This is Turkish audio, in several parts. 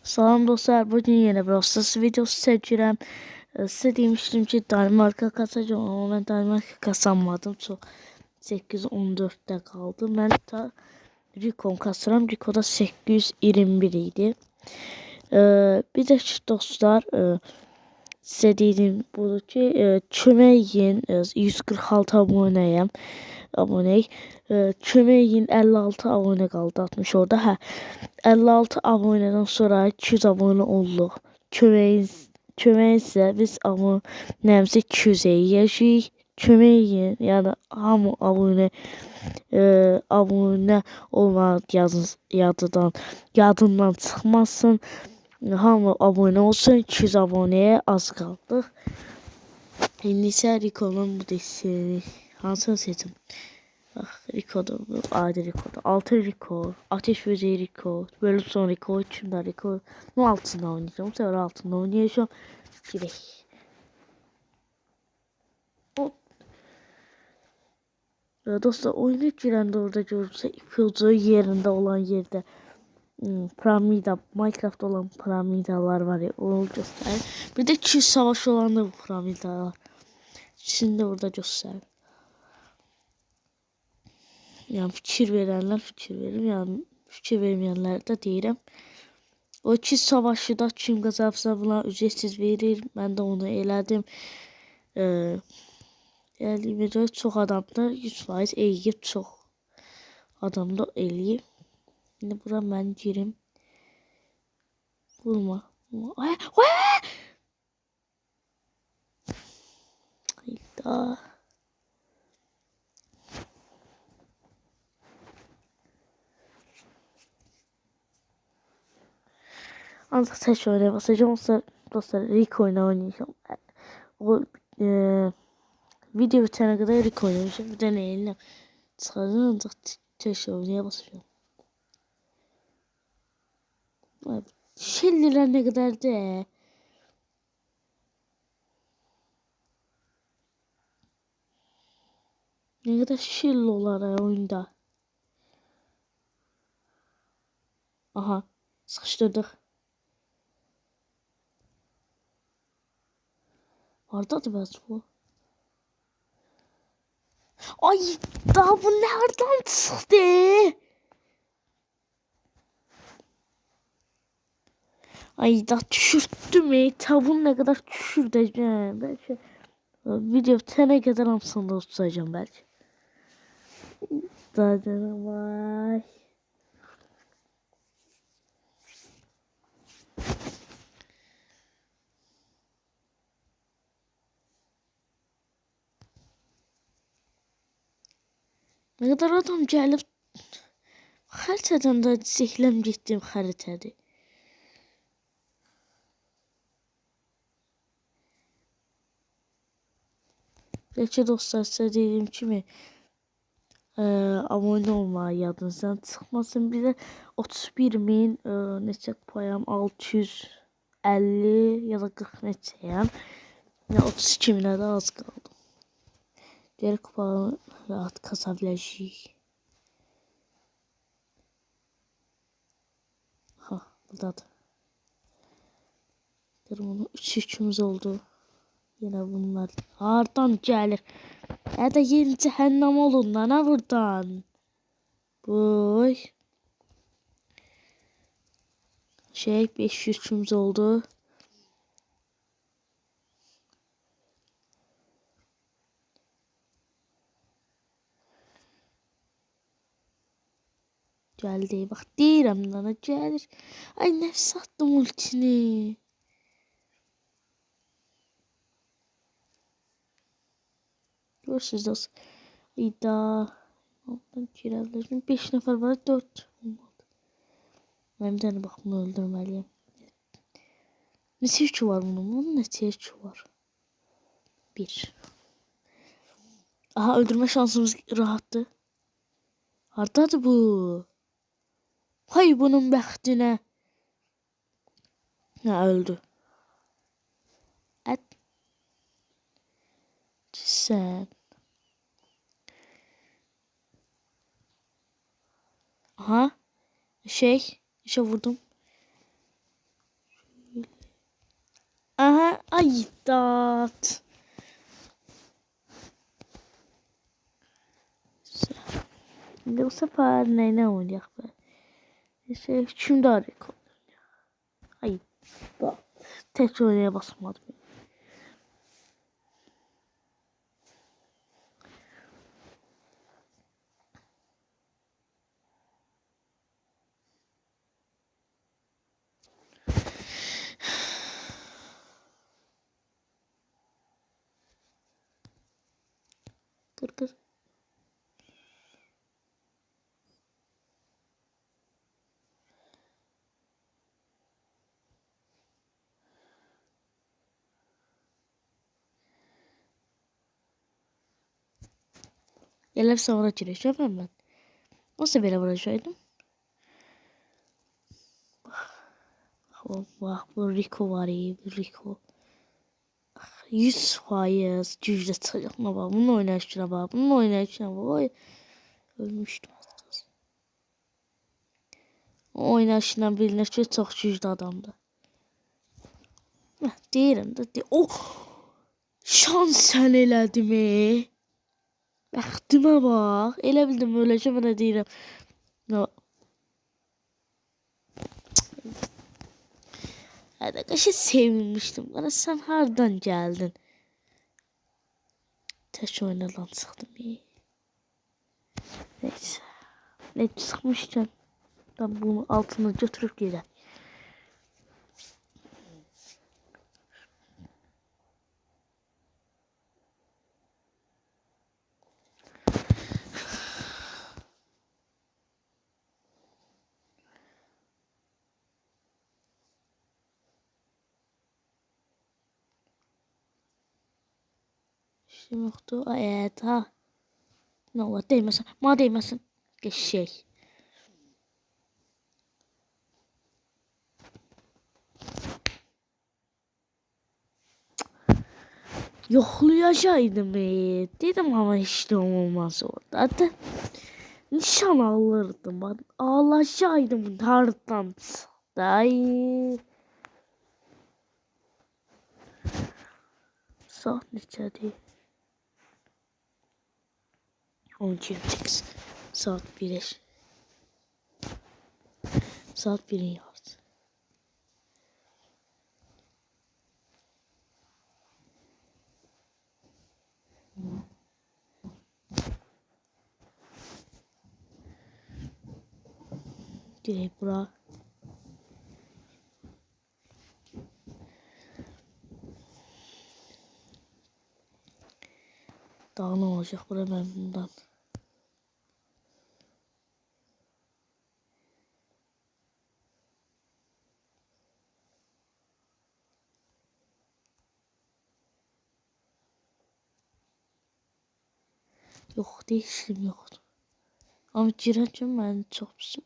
Salam dostlar, bugün yeni Brawl Stars videosu çəkirəm. Sizə demişdim ki, Danimarka kasacağım, amma mən Danimarka kazanmadım. Çox 814'də qaldı. Mən ta Rico kasıram. Rico'da 821 idi. Bir də ki, dostlar, sizə deyim budur ki, kömək edin, 146 abunəyəm. Aboneyik. Köməyin 56 abone qaldı 60 orada. Hə. 56 aboneden sonra 200 abone olduq. Köməyin sizə biz abunəmizi 200'ə yiyəcəyik. Köməyin, yəni hamı abone olmaq yadından çıxmasın. Hamı abone olsun. 200 aboneye az qaldı. İndi isə Rico'nun bu destini hansını seçim? Bak Rico'da bu adi Rico'da. Altın Rico, ateş böceği Rico, bölüm son Rico, içimde Rico. Bu altında oynayacağım. Bu sefer altında oynayacağım. Girek. Dostlar oyuna girəndə orada görürsə ipi ucu yerində olan yerdə piramida, Minecraft olan piramidalar var ya, onu göstərir. Bir de 200 savaş olan da bu piramidalar. İkisini de orada göstərir. Yani fikir verenler fikir verir. Yani fikir vermeyenler de deyirəm. O iki savaşı da kim qazanırsa buna ücretsiz verir. Ben de onu elədim. Yəni çox adamda 100% eləyib çox. Adamda eləyib. Şimdi bura mən girim. Vurma. Ay, ay! Hayda. Ancaq tək oynaya basacağım. Dostlar Rico ile oynayacağım. O video bitene kadar Rico oynayacağım. Bir de ne eline çıkardım. Ancaq tək oynaya basacağım. Şilliler ne kadar de. Ne kadar şill olar oyunda. Aha. Sıkıştırdık. Hardadır bəs bu? Ay daha bu nereden çıktı? Ay da düşürttüm tavuğun ne kadar düşürdeceğim. Belki video bitene kadar hamsında tutacağım belki. Zaten vay. Ne kadar adam gelip haritadan da zehlem gittim haritadı. Belki dostlar size dediğim kimi abone olmayı yadınızdan çıxmasın. Bir de 31.000 neçə payam 650 ya da 40 neçəyəm. Yəni 32.000'ə də az qaldı. Diğer kupaları rahat kasabiləcəyik. Ha, buradadır. Bunu 3-2'miz oldu. Yine bunlar hardan gəlir. Hədə yeni cəhənnəm olun lan ha buradan. Boy. 500'ümüz oldu. Geldi bak deyirəm lan gəlir. Ay nə satdım ultini. Görürsünüz dostlar. İda. Ondan kirələrim. 5 nəfər var 4. Ben bir tane bak bunu öldürmeliyim. Neçə yükü var bunun? Bunun neçə yükü var? 1. Aha öldürme şansımız rahattı. Hardadır bu? Hay bunun bəxtinə. Ha öldü. Et. Sen. Aha. İşe vurdum. Aha, ay dat. Şimdi bu sefer neyle oynayacak be? İşte şimdi arayık. Ay dat. Tekrar oraya basmadım. Kır kır. Yerler sonra gireceğim hemen. Nasıl böyle vuracaktım? Bak bu Rico var iyi bu Rico. 100% cüzde çıkacağına bak. Bunun oynayışına bak. Bunun oynayışına bak. Oy. Ölmüştüm. O oynayışından bilinir ki çok cüzde adamdı. Deyirəm də. Oh! Şans sən elədi mi? Bəxtimə bax. Elə bildim öləcəm mən də deyirəm. No. Hədə qəşə sevinmişdim. Bana sən hardan gəldin? Tək oynadan çıxdım. Neyse. Ne çıxmışkən. Ben bunu altına götürüp geləm. Şimdi yoktu. Evet ha. Ne olur değmesin. Ma değmesin. Şey. Yoxlayacaqdım. Dedim ama işte olmaz orada. Hatta nişan alırdım. Ben ağlaşaydım tartan. Ay. Saat neçədir? 12:28. Saat 1. Saat 1'in yarısı. Direkt bura. Daha ne olacak bura ben bundan. Yok değişim yoktu. Ama girəcəm ben çok pis.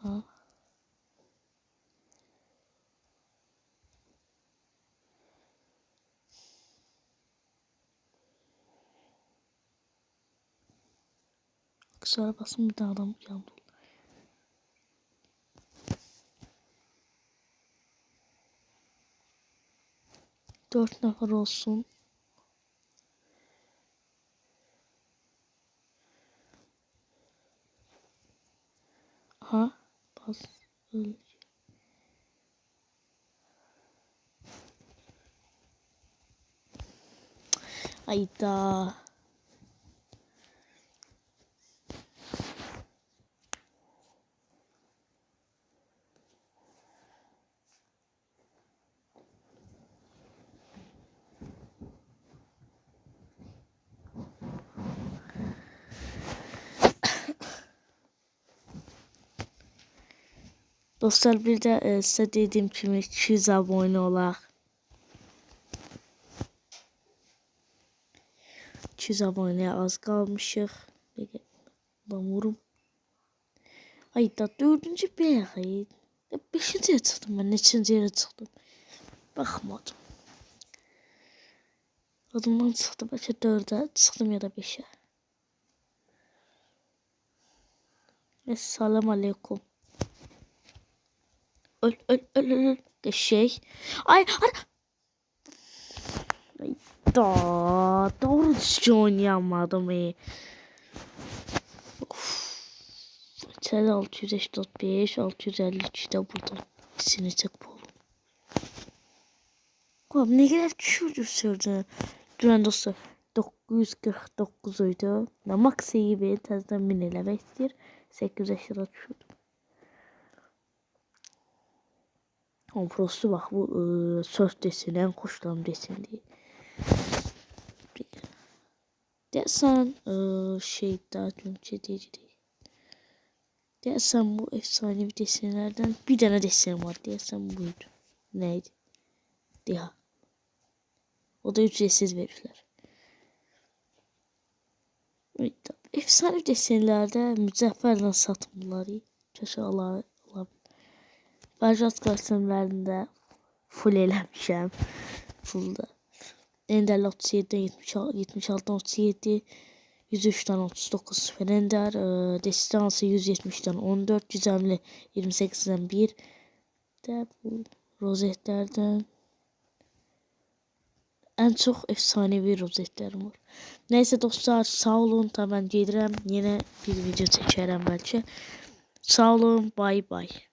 Ha. Kusura basın bir tane adam yandı. Dört nefer olsun. Ha. Bas. Öyle. Ayda. Dostlar bir de size dediğim gibi 200 abone olaq. 200 aboneye az kalmışıq. Ben vurum. Ay da dördüncü bir ay. Beşinci yere çıktım ben. Neçinci yere çıktım. Bakmadım. Adımdan çıktı. Belki dörde çıktım ya da beşe. Esselamu aleyküm. Öl öl öl öl. Şey. Ay ay. Ay, doğru düzgün oynayamadım. İçeride 685, 653 de burada. İkisini çek bu. Abi ne kadar küçüldü. Dümen dostlar 949 idi. Max gibi təzədən 1000 eləmək istəyir. 800 lira düşürdüm. Ama prosto bak bu sörf deseni en hoşlandığım desen değil. Desen şey daha önce değil. Desen bu efsanevi desenlerden bir tane desen var. Desen buydu. Neydi? Diha. O da ücretsiz verirler. Efsanevi desenlerde mücevherle satımları. Keşke Allah. Bajaj kostümlerinde full eləmişəm. Fullda. Ender 37'den 76'dan 37, 103'ten 39 Süper Ender, Destansı 170'den 14, Gizemli 28'den 1 de bu rozetlerden en çok efsanevi rozetlerim var. Neyse dostlar sağ olun. Ben gedirəm. Yine bir video çəkərəm belki. Sağ olun. Bye bye.